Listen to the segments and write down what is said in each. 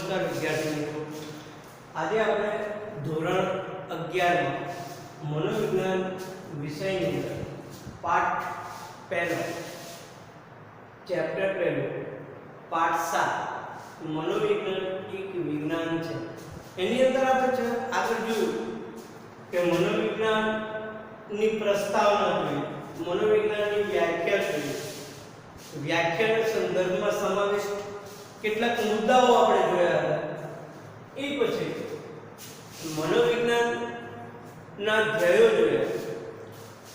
નમસ્કાર વિદ્યાર્થી મિત્રો, આજે આપણે ધોરણ 11 માં મનોવિજ્ઞાન વિષયની અંદર પાઠ પહેલો ચેપ્ટર પહેલું પાઠ 7 મનોવૈજ્ઞાનિક વિજ્ઞાન છે એની અંદર આપણે આગળ જોયું કે મનોવિજ્ઞાનની પ્રસ્તાવના જોઈ, મનોવિજ્ઞાનની વ્યાખ્યા જોઈ, વ્યાખ્યાના સંદર્ભમાં સમાવિષ્ટ કેટલાક મુદ્દાઓ આપણે જોયા હતા। એ પછી મનોવિજ્ઞાનના ધ્યેયો જોયા,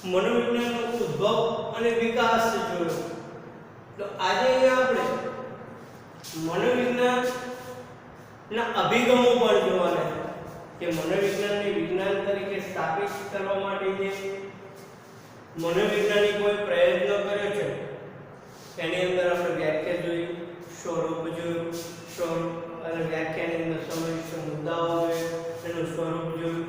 મનોવિજ્ઞાનનો ઉદ્ભવ અને વિકાસ જોયો। તો આજે આપણે મનોવિજ્ઞાનના અભિગમો પણ જોવાના કે મનોવિજ્ઞાનને વિજ્ઞાન તરીકે સ્થાપિત કરવા માટે જે મનોવૈજ્ઞાનિકોએ પ્રયત્ન કર્યો છે એની અંદર આપણે વ્યાખ્યા જોઈ, સ્વરૂપ જોયું, સ્વરૂપ અને વ્યાખ્યાની અંદર સમાવિષ્ટ મુદ્દાઓ જોયા, એનું સ્વરૂપ જોયું,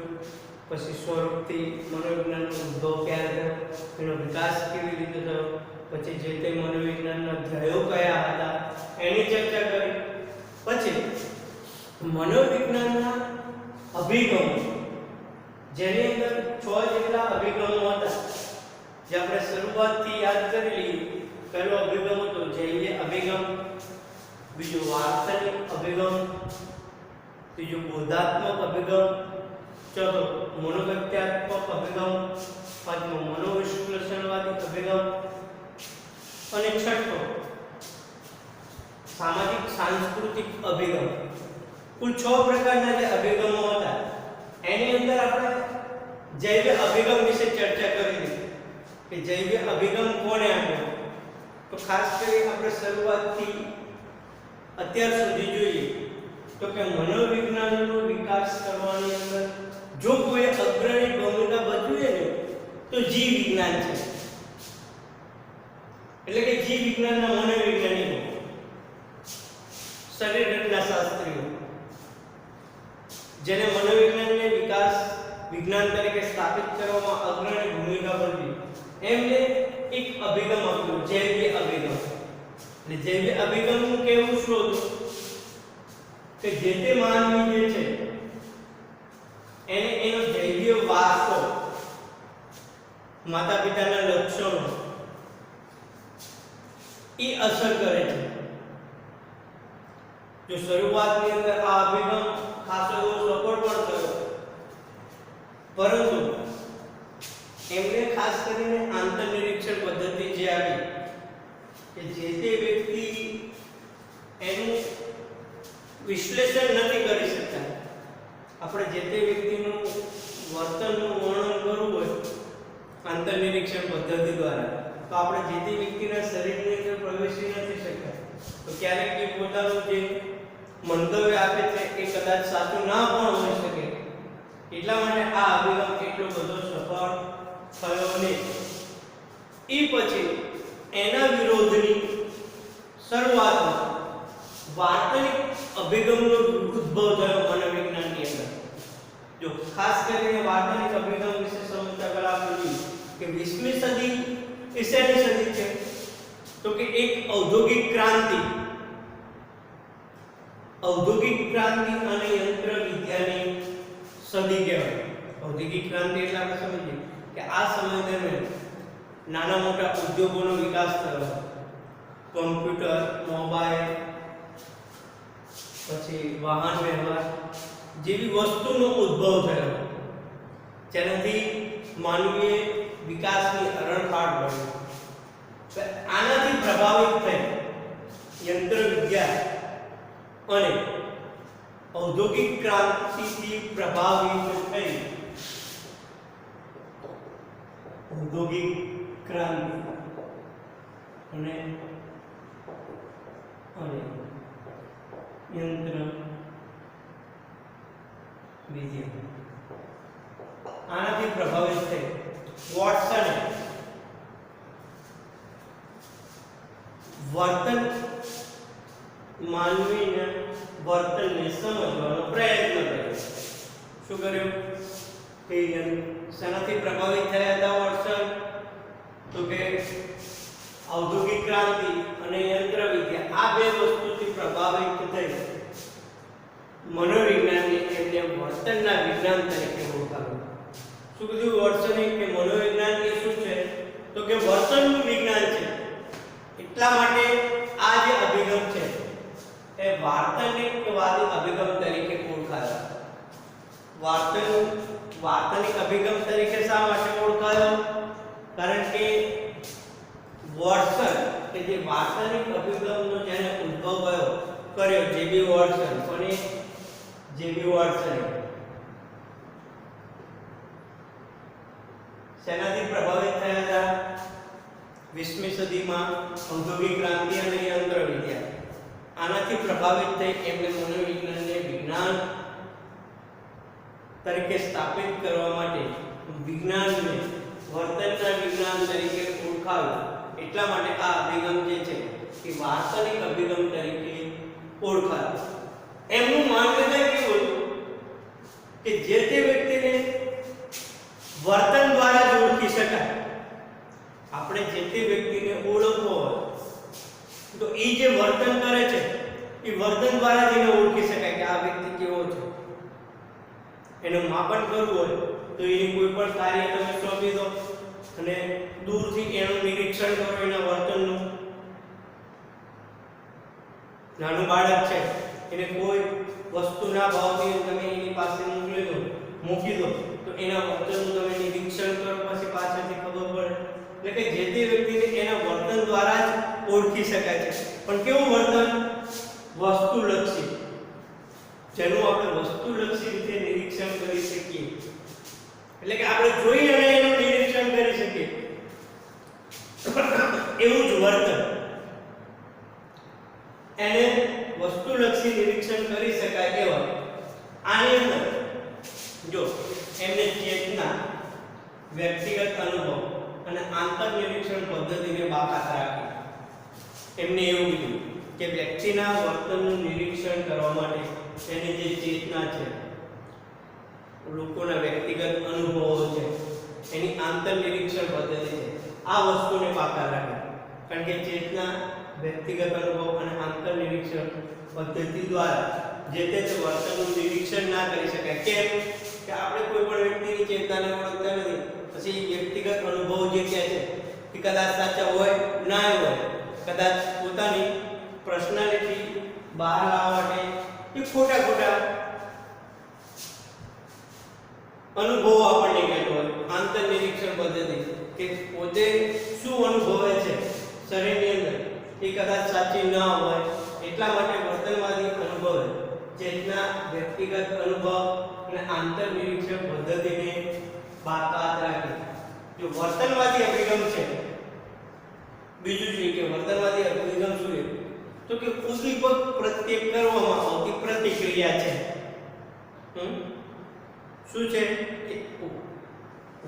પછી સ્વરૂપથી મનોવિજ્ઞાનનો ઉદ્ભવ ક્યારે થયો, એનો વિકાસ કેવી રીતે થયો, પછી જે તે મનોવિજ્ઞાનના ધ્યેયો કયા હતા એની ચર્ચા કરી। પછી મનોવિજ્ઞાનના અભિગમો, જેની અંદર 6 જેટલા અભિગમો હતા જે આપણે શરૂઆતથી યાદ કરી લઈએ। પહેલો અભિગમ હતો જૈવિક અભિગમ, બીજો વાસ્તવિક અભિગમ, ત્રીજો બોધાત્મક અભિગમ, ચોથો મનોવૈજ્ઞાત્મક અભિગમ, પાંચમો મનોવિશ્લેષણવાદી અભિગમ અને છઠ્ઠો સામાજિક સાંસ્કૃતિક અભિગમ। કુલ 6 પ્રકારના જે અભિગમો હતા એની અંદર આપણે જૈવિક અભિગમ વિશે ચર્ચા કરી કે જૈવિક અભિગમ કોણે આપ્યો। તો ખાસ કરી આપણે શરૂઆતથી અત્યાર સુધી જોઈએ તો કે મનોવિજ્ઞાનનો વિકાસ કરવાની અંદર જો કોઈ અગ્રણી ભૂમિકા ભજવે ને તો જીવ વિજ્ઞાન છે, એટલે કે જીવ વિજ્ઞાનના મનોવૈજ્ઞાનિકો, શરીર રચનાશાસ્ત્રીઓ, જેને મનોવિજ્ઞાનને વિકાસ વિજ્ઞાન તરીકે સ્થાપિત કરવામાં અગ્રણી ભૂમિકા ભજવી એમને એક અભિગમ આપ્યો, જૈવિક અભિગમ। એટલે જૈવિક અભિગમનું કેવું શું હતું કે જે તે માનવી જે છે એને એનો જૈવિક વારસો, માતા પિતાના લક્ષણો એ અસર કરે છે। જો શરૂઆતની અંદર આ અભિગમ ખાસો સફળ પણ થયો, પરંતુ એમને ખાસ કરીને આંતરનિરીક્ષણ પદ્ધતિ જે આવી કે જે તે વ્યક્તિ એનું વિશ્લેષણ નથી કરી શકતા, આપણે જે તે વ્યક્તિનું વર્તનનું વર્ણન કરવું હોય આંતરનિરીક્ષણ પદ્ધતિ દ્વારા તો આપણે જે તે વ્યક્તિના શરીરની અંદર પ્રવેશી નથી શકતા। તો ક્યારેક એ પોતાનું જે મંતવ્ય આપે છે એ કદાચ સાચું ના પણ હોઈ શકે, એટલા માટે આ અભિગમ એટલો બધો સફળ થયો નહીં। એ પછી એના વિરોધની શરૂઆતમાં વાર્તનિક અભિગમનો ઉદ્ભવ થયો મનોવિજ્ઞાનની અંદર। જો ખાસ કરીને વાર્તનિક અભિગમ વિશે સમજતા પહેલા આપણે જોઈએ કે 20મી સદી એ શેની સદી છે તો કે એક ઔદ્યોગિક ક્રાંતિ અને યંત્ર વિદ્યાની સદી કહેવાય। ઔદ્યોગિક ક્રાંતિ એટલે આપણે સમજીએ કે આ સમય દરમિયાન નાના મોટા ઉદ્યોગોનો વિકાસ થયો, કમ્પ્યુટર, મોબાઈલ, પછી વાહન વ્યવહાર જેવી વસ્તુનો ઉદ્ભવ થયો, જેનાથી માનવીય વિકાસની હરણફાળ પડી। આનાથી પ્રભાવિત થઈ યંત્ર વિદ્યા અને ઔદ્યોગિક ક્રાંતિથી પ્રભાવિત થઈ ઔદ્યોગિક ક્રાંતિ અને યંત્ર વિદ્યા, આનાથી પ્રભાવિત થઈ વોટસને માનવીના વર્તનને સમજવાનો પ્રયત્ન કર્યો। શું કર્યું કે શેનાથી પ્રભાવિત થયા હતા વોટસન તો કે ઔદ્યોગિક ક્રાંતિ અને યંત્ર વિદ્યા, આ બે વસ્તુથી પ્રભાવિત થઈ વર્તનવાદી અભિગમ તરીકે ઓળખાયો. વાર્તનિક અભિગમ તરીકે શા માટે ઓળખાયો? કારણ કે વોટસન કે જે વાર્તનિક અભિગમનો જેને ઉદ્ભવ કર્યો જેબી વોટસન, કોને? જેબી વોટસન. શેનાથી પ્રભાવિત થયા હતા? 20મી સદીમાં ઔદ્યોગિક ક્રાંતિ અને યંત્ર વિદ્યા, આનાથી પ્રભાવિત થઈ એમણે મનોવિજ્ઞાનને વિજ્ઞાન તરીકે સ્થાપિત કરવા માટે વિજ્ઞાનને વર્તનના વિજ્ઞાન તરીકે ઓળખાવ્યું. એટલા માટે આ અભિગમ જે છે એ વાર્તનિક અભિગમ તરીકે ઓળખાયો. એમનું માનવું કેવું કે જે તે વ્યક્તિને વર્તન દ્વારા જ ઓળખી શકાય. આપણે જે તે વ્યક્તિને ઓળખવો હોય તો એ જે વર્તન કરે છે એ વર્તન દ્વારા જ એને ઓળખી શકાય કે આ વ્યક્તિ કેવો છે. એનું માપન કરવું હોય તો એની કોઈ પણ કાર્ય તમે સોંપી દો અને દૂરથી એનું નિરીક્ષણ કરો એના વર્તનનું. નાનું બાળક છે એને કોઈ વસ્તુ ના ભાવતી તમે એની પાસે મૂકી દો તો એના વર્તનનું તમે નિરીક્ષણ કરો, પછી પાછળથી ખબર પડે. એટલે કે જે તે વ્યક્તિને એના વર્તન દ્વારા જ ઓળખી શકાય છે. પણ કેવું વર્તન? વસ્તુલક્ષી, જેનું આપણે વસ્તુલક્ષી રીતે નિરીક્ષણ કરી શકીએ. એટલે કે આપણે જોઈ અને એનું નિરીક્ષણ કરી શકીએ એવું જ વર્તન. એને વસ્તુલક્ષી નિરીક્ષણ કરી શકાય એવા. આની અંદર જો એમને ચેતના, વ્યક્તિગત અનુભવ અને આંતર નિરીક્ષણ પદ્ધતિને બાકાત રાખી. એમને એવું કીધું કે વ્યક્તિના વર્તનનું નિરીક્ષણ કરવા માટે એની જે ચેતના છે, લોકોના વ્યક્તિગત અનુભવો છે, એની આંતર નિરીક્ષણ પદ્ધતિ છે, આ વસ્તુને બાકાત રાખે. કારણ કે ચેતના, વ્યક્તિગત અનુભવ અને આંતર નિરીક્ષણ પદ્ધતિ દ્વારા જે તે વર્તનનું નિરીક્ષણ ના કરી શકાય. કેમ? કે આપણે કોઈ પણ વ્યક્તિની ચેતનાને ઓળખતા નથી, પછી વ્યક્તિગત અનુભવ જે કહે છે એ કદાચ સાચા હોય ના હોય, કદાચ પોતાની પર્સનાલિટી બહાર લાવવા માટે એ ખોટા અનુભવો આપણને કહેતો હોય. આંતર નિરીક્ષણ પદ્ધતિ કે પોતે શું અનુભવે છે શરીરની અંદર એ કદાચ સાચી ના હોય. એટલા માટે વર્તનવાદી અનુભવ, ચેતના, વ્યક્તિગત અનુભવ અને આંતર નિરીક્ષણ પદ્ધતિને બાકાત રાખી. જો વર્તનવાદી અભિગમ છે, બીજું છે કે વર્તનવાદી અભિગમ શું છે તો કે ઉદ્દીપક પ્રત્યે કરવામાં આવતી પ્રતિક્રિયા છે. શું છે કે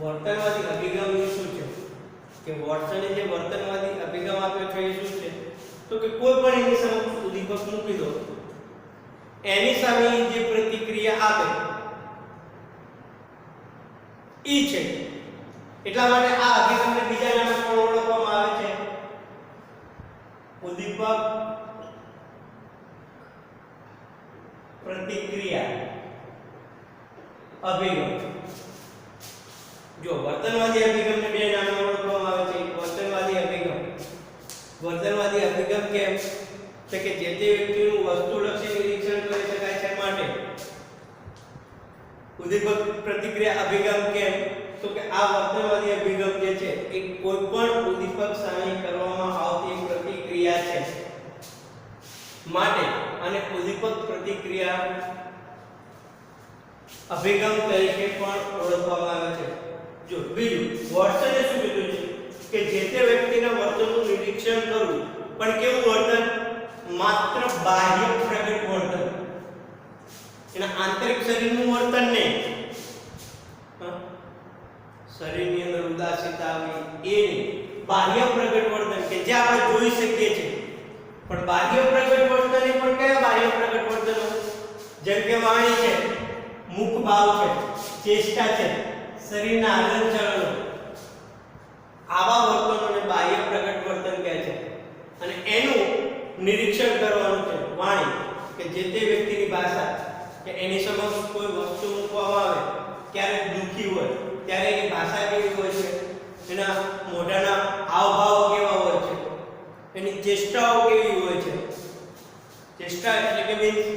વર્તનવાદી અભિગમ શું છે કે વોટસને જે વર્તનવાદી અભિગમ આપ્યો છે એ શું છે તો કે કોઈ પણ એની સમક્ષ ઉદ્દીપક મૂકી દો, એની સામે જે પ્રતિક્રિયા આપે ઈ છે. એટલા માટે આ અભિગમને બીજા નામે પણ ઓળખવામાં આવે છે ઉદ્દીપક પ્રતિક્રિયા અભિગમ. જો વર્તનવાદી અભિગમને બે નામે ઓળખવામાં આવે છે. વર્તનવાદી અભિગમ કેમ છે કે જે તે વ્યક્તિનું વસ્તુલક્ષી નિરીક્ષણ કરી શકાય છે માટે. ઉદ્દીપક પ્રતિક્રિયા અભિગમ કેમ તો કે આ વર્તનવાદી અભિગમ જે છે એ કોઈ પણ ઉદ્દીપક સામે કરવામાં આવતી પ્રતિક્રિયા છે માટે અને ઉદ્દીપક પ્રતિક્રિયા અભિગમ તરીકે પણ ઓળખવામાં આવે છે. જો બીજું વોટસને શું કીધું છે કે જે તે વ્યક્તિના વર્તનનું નિરીક્ષણ કરવું, પણ કેવું વર્તન? માત્ર બાહ્ય પ્રગટ વર્તન, એના આંતરિક શરીરનું વર્તન નહીં. શરીરની અંદર ઉદાસીનતા આવી એ નહીં, બાહ્ય પ્રગટ વર્તન કે જે આપણે જોઈ શકીએ છીએ. પણ બાહ્ય પ્રગટ વર્તન એ પણ કયા બાહ્ય પ્રગટ વર્તનો? જેમ કે વાણી છે, મુખ ભાવ છે, ચેષ્ટા છે, શરીરના હલનચલનો, આવા વર્તનોને બાહ્ય પ્રગટ વર્તન કહે છે. અને એનું નિરીક્ષણ કરવાનું છે વાણી કે જે તે વ્યક્તિની ભાષા કે એની સમક્ષ કોઈ વસ્તુ મૂકવામાં આવે, ક્યારેક દુઃખી હોય ત્યારે એની ભાષા કેવી હોય છે, એના મોઢાના હાવભાવ કેવા હોય છે, એની ચેષ્ટાઓ કેવી હોય છે. ચેષ્ટા એટલે કે મીન્સ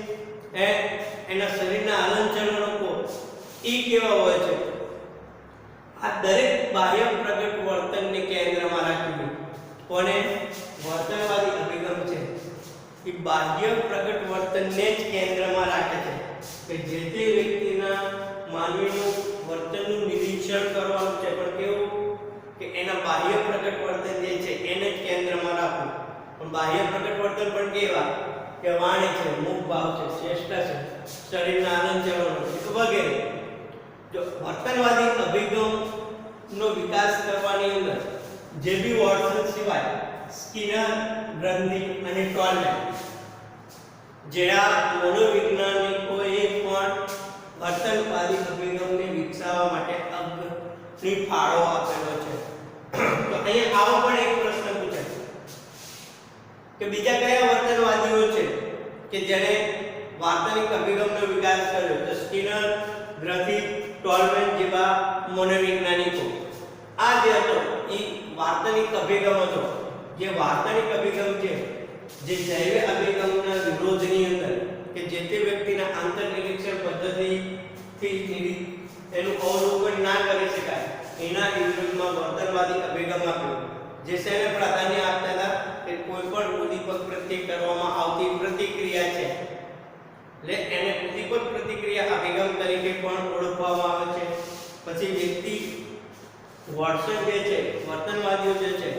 એના શરીરના હલનચલનો એ કેવા હોય છે? આ દરેક બાહ્ય પ્રગટ વર્તનને કેન્દ્રમાં રાખીને કોને વર્તનવાદી અભિગમ છે એ બાહ્ય પ્રગટ વર્તનને જ કેન્દ્રમાં રાખે છે કે જે તે વ્યક્તિના માનવીનું વર્તનનું નિરીક્ષણ કરવાનું છે, પણ કેવું કે એના બાહ્ય પ્રગટ વર્તન જે છે એને જ કેન્દ્રમાં રાખવું. પણ બાહ્ય પ્રગટ વર્તન પણ કેવા કે વાણી છે, મુખ ભાવ છે, ચેષ્ટા છે, શરીરના હલનચલનો વગેરે. જો વર્તનવાદી અભિગમનો વિકાસ કરવાની અંદર જે બી વોટસન સિવાય સ્કિનર, ગ્રંથિ અને ટોલમેન જેવા મનોવૈજ્ઞાનિકોએ પણ વર્તનવાદી અભિગમને વિકસાવવા માટે અગ્રણી ફાળો આપેલો છે. તો અહીંયા આવો પણ એક પ્રશ્ન પૂછાય કે બીજા કયા વર્તનવાદીઓ છે કે જેણે વાર્તનિક અભિગમનો વિકાસ કર્યો? તો સ્કિનર, ગ્રંથિ, ટોલમેન જેવા મનોવૈજ્ઞાનિકો. આ જે હતો એ વાર્તનિક અભિગમ હતો. જે વાર્તનિક અભિગમ છે જે જૈવ અભિગમના વિરોધની અંદર કે જે તે વ્યક્તિના આંતરનિરીક્ષણ પદ્ધતિથી એનું અવલોકન ના કરી શકાય એના વિરુદ્ધમાં વર્તનવાદી અભિગમ આપ્યો. જે શેને પ્રાધાન્ય આપતા હતા કે કોઈ પણ ઉદ્દીપક પ્રત્યે કરવામાં આવતી પ્રતિક્રિયા છે એટલે એને ઉદ્દીપક પ્રતિક્રિયા અભિગમ તરીકે પણ ઓળખવામાં આવે છે. પછી વ્યક્તિ વોટસન જે છે વર્તનવાદીઓ જે છે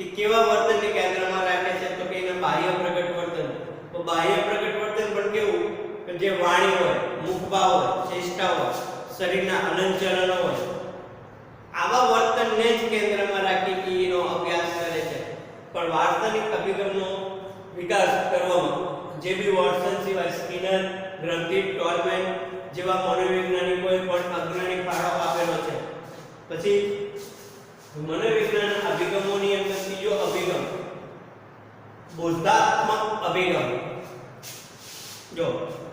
એ કેવા વર્તનને કેન્દ્રમાં રાખે છે? તો કે એના બાહ્ય પ્રગટ વર્તન. તો બાહ્ય પ્રગટ વર્તન પણ કેવું કે જે વાણી હોય, મુખભાવ હોય, ચેષ્ટા હોય, શરીરના હલનચલનો હોય, આવા વર્તનને જ કેન્દ્રમાં રાખી એનો અભ્યાસ કરે છે. પણ વાર્તનિક અભિગમનો વિકાસ કરવામાં જે બી વોટસન સિવાય સ્કિનર, ગ્રંથિ, ટોલમેન જેવા મનોવૈજ્ઞાનિકોએ પણ અગ્રણી ફાળો આપેલો છે. પછી મનોવિજ્ઞાન અભિગમોની અંદર ત્રીજો અભિગમ બોધાત્મક અભિગમ. જો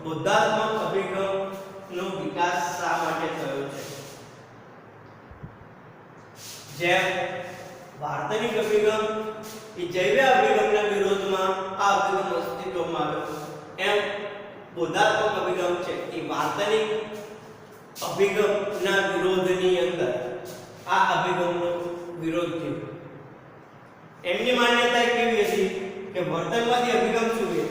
બોધાત્મક અભિગમનો વિકાસ શા માટે થયો છે? જેમ વાર્તનિક અભિગમ એ જૈવ અભિગમના વિરોધમાં આ અભિગમ અસ્તિત્વમાં આવ્યો, એમ બોધાત્મક અભિગમ છે એ વાર્તનિક અભિગમના વિરોધની અંદર આ અભિગમનો વિરોધ થયો. એમની માન્યતા કેવી હતી કે વર્તનવાદી અભિગમ શું છે?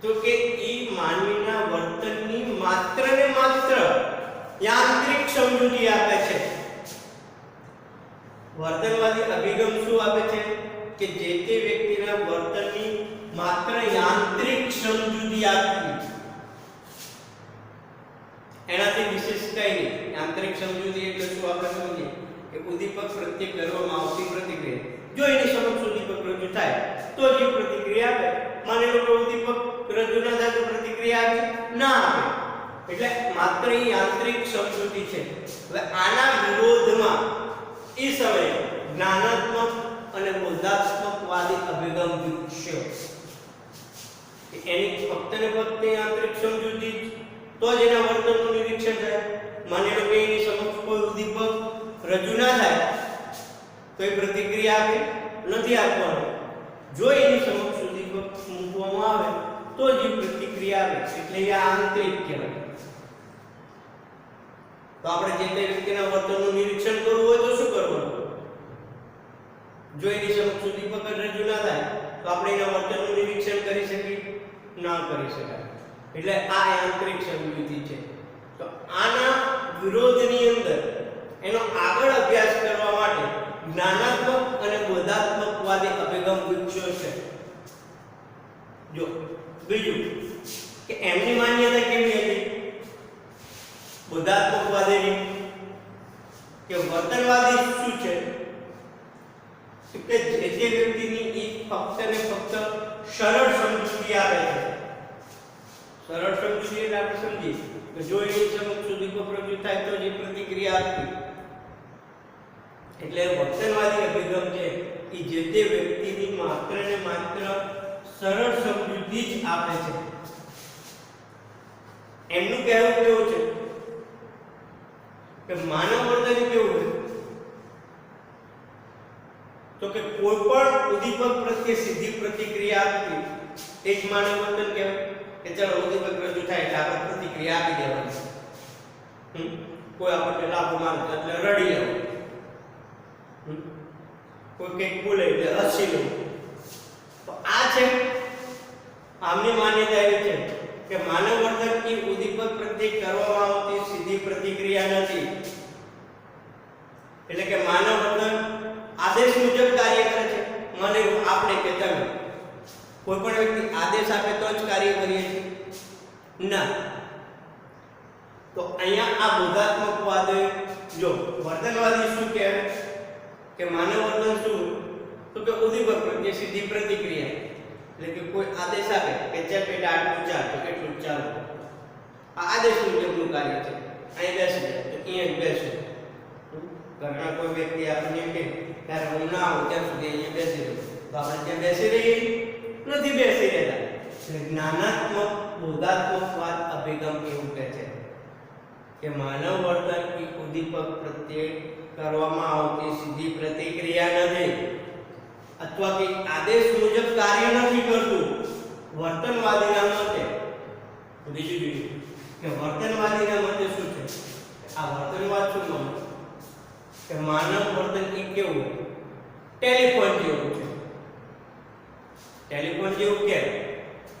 તો કે એ માનવીના વર્તનની માત્ર ને માત્ર યાંત્રિક સમજૂતી આપે છે. વર્તનવાદી અભિગમ શું આપે છે કે જે તે વ્યક્તિના વર્તનની માત્ર યાંત્રિક સમજૂતી આપવી, એનાથી વિશેષ કંઈ નહીં. યાંત્રિક સમજૂતી એટલે શું આપણે સમજીએ કે ઉદ્દીપક પ્રત્યે કરવામાં આવતી પ્રતિક્રિયા, જો એની સમક્ષ ઉદ્દીપક રજૂ થાય તો જ પ્રતિક્રિયા આપે. માની લો કે ઉદ્દીપક રજૂ ન થાય તો પ્રતિક્રિયા આપે ના આપે. એટલે માત્ર યાંત્રિક સમજૂતી છે. હવે આના વિરોધમાં એ સમયે જ્ઞાનાત્મક અને બોધાત્મકવાદી અભિગમ વિકસ્યો. એની ફક્ત ને ફક્ત યાંત્રિક સમજૂતી તો જ એના વર્તનનું નિરીક્ષણ થાય. માની લો કે એની સમક્ષ કોઈ ઉદ્દીપક રજૂ ના થાય તો એ પ્રતિક્રિયા આપે નથી આપવાનું. જો એની સમક્ષ ઉદ્દીપક મૂકવામાં આવે તો જ એ પ્રતિક્રિયા આપે, એટલે એ આંતરિક કહેવાય. તો આપણે જે તે વ્યક્તિના વર્તનનું નિરીક્ષણ કરવું હોય તો શું કરવાનું? જો એની સમક્ષ ઉદ્દીપક રજૂ ના થાય તો આપણે એના વર્તનનું નિરીક્ષણ કરી શકીએ? ના કરી શકાય. એટલે આ યાંત્રિક સમજૂતી છે. તો આના વિરોધની અંદર એનો આગળ અભ્યાસ કરવા માટે જ્ઞાનાત્મક અને બોધાત્મકવાદી અભિગમ વિકસ્યો છે. જો બીજું કે એમની માન્યતા કેવી હતી બોધાત્મકવાદીની કે વર્તનવાદી શું છે કે જે તે વ્યક્તિની એક ફક્ત ને ફક્ત સરળ સમજૂતી આપે છે. સરળ સમજૂતી એટલે આપણે સમજીએ કે જો એની સમક્ષ ઉદ્દીપક રજૂ થાય તો જે પ્રતિક્રિયા આપવી. એટલે વર્તનવાદી અભિગમ છે એ જે તે વ્યક્તિની માત્ર ને માત્ર સરળ સમજૂતી જ આપે છે. એમનું કહેવું કેવું છે કે માનવ વર્તન કેવું છે તો કે કોઈ પણ ઉદ્દીપક પ્રત્યે સીધી પ્રતિક્રિયા આપવી એ જ માનવ વર્તન કહેવાય કે ચાલો ઉદ્દીપક રજૂ થાય એટલે આપણે પ્રતિક્રિયા આપી દેવાની. કોઈ આપણને લાભ માને એટલે રડી લેવું, કોઈ કંઈક બોલે એટલે હસી લેવું. તો આ છે આમની માન્યતા એવી છે કે માનવ વર્તન એ ઉદ્દીપક પ્રત્યે કરવામાં આવતી સીધી પ્રતિક્રિયા નથી. એટલે કે માનવ વર્તન આદેશ મુજબ કાર્ય કરે છે. મને આપણે કે તમે કોઈ પણ વ્યક્તિ આદેશ આપે તો જ કાર્ય કરીએ છીએ ના. તો અહીંયા આ બોધાત્મકવાદ જો વર્તનવાદી શું કહે કે માનવ વર્તન શું તો કે ઉદ્દીપક પ્રત્યે સીધી પ્રતિક્રિયા. એટલે કે કોઈ આદેશ આપે કે ચાલ બેટા આટલું ચાલ તો એટલું ચાલો, આ આદેશ મુજબનું કાર્ય છે. અહીં બેસી જાય તો અહીંયા બેસે. ઘરના કોઈ વ્યક્તિ આપણને કહે ત્યારે હું ના આવું ત્યાં સુધી અહીંયા બેસી રહ્યો તો આપણે ત્યાં બેસી રહીએ નથી બેસી રહેતા. એટલે જ્ઞાનાત્મક બોધાત્મકવાદ અભિગમ એવું કહે છે કે માનવ વર્તન એ ઉદ્દીપક પ્રત્યે કરવામાં આવતી સીધી પ્રતિક્રિયા નથી અથવા કે આદેશ મુજબ કાર્ય નથી કરતું. વર્તનવાદીના મતે બીજું જોઈએ કે વર્તનવાદીના મતે શું છે? આ વર્તનવાદ શું માને કે માનવ વર્તન એ કેવું ટેલિફોન જેવું છે. ટેલિફોન જેવું કેમ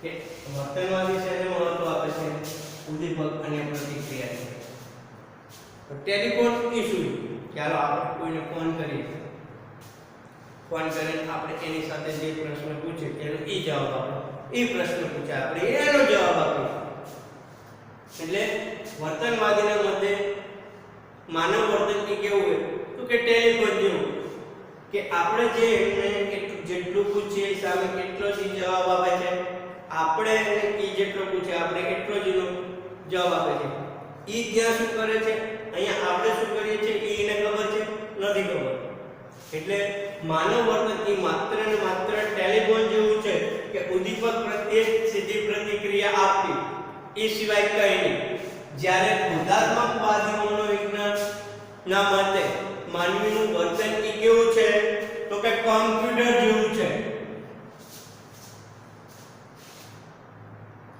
કે વર્તનવાદી છે એને મહત્વ આપે છે ઉદ્દીપક અને પ્રતિક્રિયા. તો ટેલિફોન એ શું? ચાલો આપણે કોઈને ફોન કરીએ, ફોન કરીને આપણે એની સાથે જે પ્રશ્ન પૂછે એનો એ જવાબ આપે, એ પ્રશ્ન પૂછે આપણે એનો જવાબ આપીએ. એટલે વર્તનવાદીના મતે માનવ વર્તન એ કેવું હોય તો કે ટેલિફોન જેવું કે આપણે જે એમને જેટલું પૂછીએ સામે કેટલો જ જવાબ આપે છે. આપણે એને જેટલો પૂછે આપણે એટલો જ એનો જવાબ આપે છે. ઈ ત્યાં શું કરે છે, અહીંયા આપણે શું કરીએ છીએ એને ખબર છે નથી ખબર. એટલે માનવ વર્તન એ માત્ર ને માત્ર ટેલિફોન જેવું છે કે ઉદ્દીપક પ્રત્યે સીધી પ્રતિક્રિયા આપવી, એ સિવાય કંઈ નહીં. જ્યારે બોધાત્મકવાદી મનોવિજ્ઞાન ના મતે માનવીનું વર્તન એ કેવું છે તો કે કોમ્પ્યુટર જેવું છે.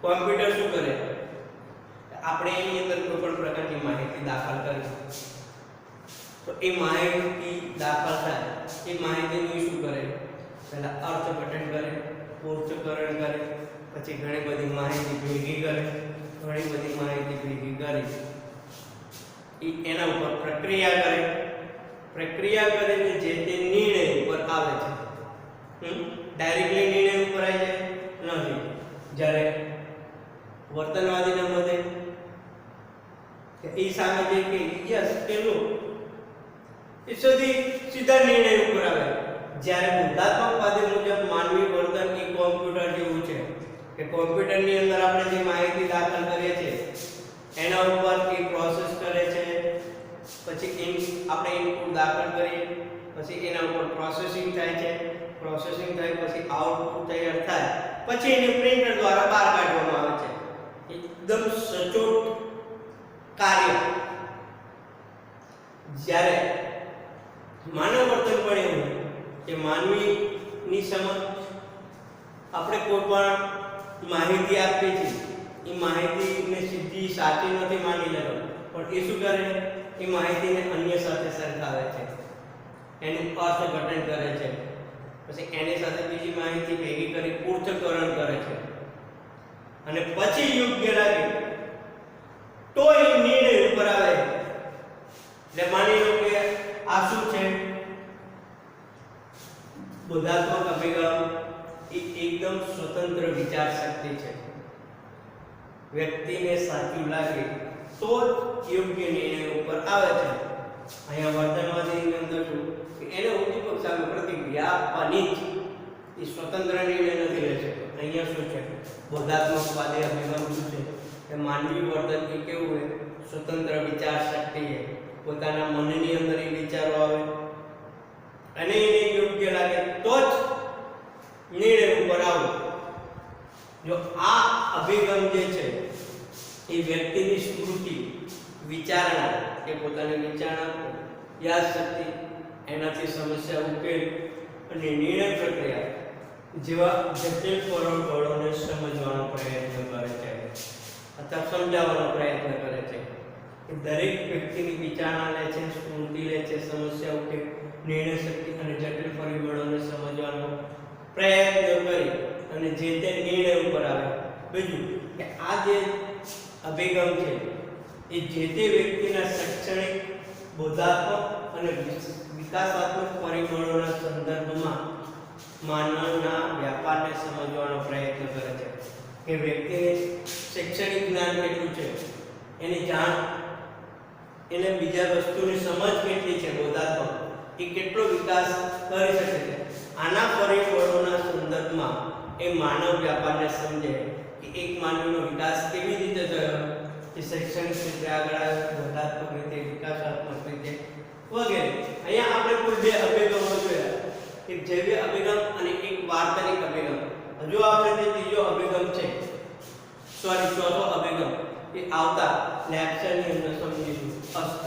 કોમ્પ્યુટર શું કરે? આપણે એની અંદર કોઈ પણ પ્રકારની માહિતી દાખલ કરીએ તો એ માહિતી દાખલ થાય એ માહિતીનું શું કરે? પહેલા અર્થઘટન કરે, પૃથ્થકરણ કરે, પછી ઘણી બધી માહિતી ભેગી કરે, ઘણી બધી માહિતી ભેગી કરી એના ઉપર પ્રક્રિયા કરે, પ્રક્રિયા કરીને જે તે નિર્ણય ઉપર આવે છે. ડાયરેક્ટલી નિર્ણય ઉપર આવી જાય નથી. જ્યારે વર્તનવાદીના મતે કે એ સામે જે કે યસ પેલું એ સીધા નિર્ણય ઉપર આવે. જ્યારે બોધાત્મકવાદી મુજબ માનવી વર્તન એ કોમ્પ્યુટર જેવું છે કે કોમ્પ્યુટરની અંદર આપણે જે માહિતી દાખલ કરીએ છીએ એના ઉપર એ પ્રોસેસ કરે છે, પછી આપણે ઇનપુટ દાખલ કરીએ, પછી એના ઉપર પ્રોસેસિંગ થાય છે, પ્રોસેસિંગ થાય પછી આઉટપુટ તૈયાર થાય, પછી એને પ્રિન્ટર દ્વારા બહાર કાઢવામાં આવે છે. એકદમ સચોટ કાર્ય. જ્યારે માનવ વર્તન પણ એવું કે માનવીની સમક્ષ આપણે કોઈ પણ માહિતી આપીએ છીએ એ માહિતીને સીધી સાચી નથી માની લેવાની, પણ એ શું કરે? એ માહિતીને અન્ય સાથે સરખાવે છે, એનું અર્થઘટન કરે છે, પછી એની સાથે બીજી માહિતી ભેગી કરી પૃથ્થકરણ કરે છે અને પછી યોગ્ય લાગે તો એ નિર્ણય ઉપર આવે. એટલે માની લો કે આ શું છે? બોધાત્મક અભિગમ એ એકદમ સ્વતંત્ર વિચાર શક્તિ છે. વ્યક્તિને સાચું લાગે તો જ યોગ્ય નિર્ણય ઉપર આવે છે. અહીંયા વર્તનવાદીની અંદર શું કે એને ઉદ્દીપક સામે પ્રતિક્રિયા આપવાની જ, એ સ્વતંત્ર નિર્ણય નથી લઈ શકતો. અહીંયા શું છે? બોધાત્મકવાદી અભિગમ શું છે કે માનવી વર્તન એ કેવું હોય? સ્વતંત્ર વિચાર શક્તિ છે. પોતાના મનની અંદર એ વિચારો આવે અને એને યોગ્ય લાગે તો જ નિર્ણય ઉપર આવે. જો આ અભિગમ જે છે એ વ્યક્તિની સ્મૃતિ, વિચારણા કે પોતાની વિચારણા, યાદશક્તિ, એનાથી સમસ્યા ઉકેલ અને નિર્ણય પ્રક્રિયા જેવા જટિલ પરિબળોને સમજવાનો પ્રયત્ન કરે છે અથવા સમજાવવાનો પ્રયત્ન કરે છે. એ દરેક વ્યક્તિની વિચારણા લે છે, સ્ફૂર્તિ લે છે, સમસ્યા ઉકેલે, નિર્ણય શક્તિ અને જટિલ પરિબળોને સમજવાનો પ્રયત્ન કરી અને જે તે નિર્ણય ઉપર આવે. બીજું કે આ જે અભિગમ છે એ જે તે વ્યક્તિના શૈક્ષણિક, બોધાત્મક અને વિકાસાત્મક પરિબળોના સંદર્ભમાં માનવના વ્યાપારને સમજવાનો પ્રયત્ન કરે છે. કે વ્યક્તિને શૈક્ષણિક જ્ઞાન કેટલું છે, એની જાણ, એને બીજા વસ્તુની સમજ કેટલી છે, બોધાત્મક, એ કેટલો વિકાસ કરી શકે છે. આના પરિબળોના સંદર્ભમાં એ માનવ વ્યાપારને સમજે કે એક માનવીનો વિકાસ કેવી રીતે થયો, કે શૈક્ષણિક ક્ષેત્રે આગળ આવ્યો, બોધાત્મક રીતે, વિકાસાત્મક રીતે વગેરે. અહીંયા આપણે કુલ 2 અભિગમો જોયા, એક જૈવિક અભિગમ અને એક વાર્તનિક અભિગમ. હજુ આપણે જે ત્રીજો અભિગમ છે, ચોથો અભિગમ, એ આવતા લેક્ચરની અંદર સમજીશું. અસ્તુ.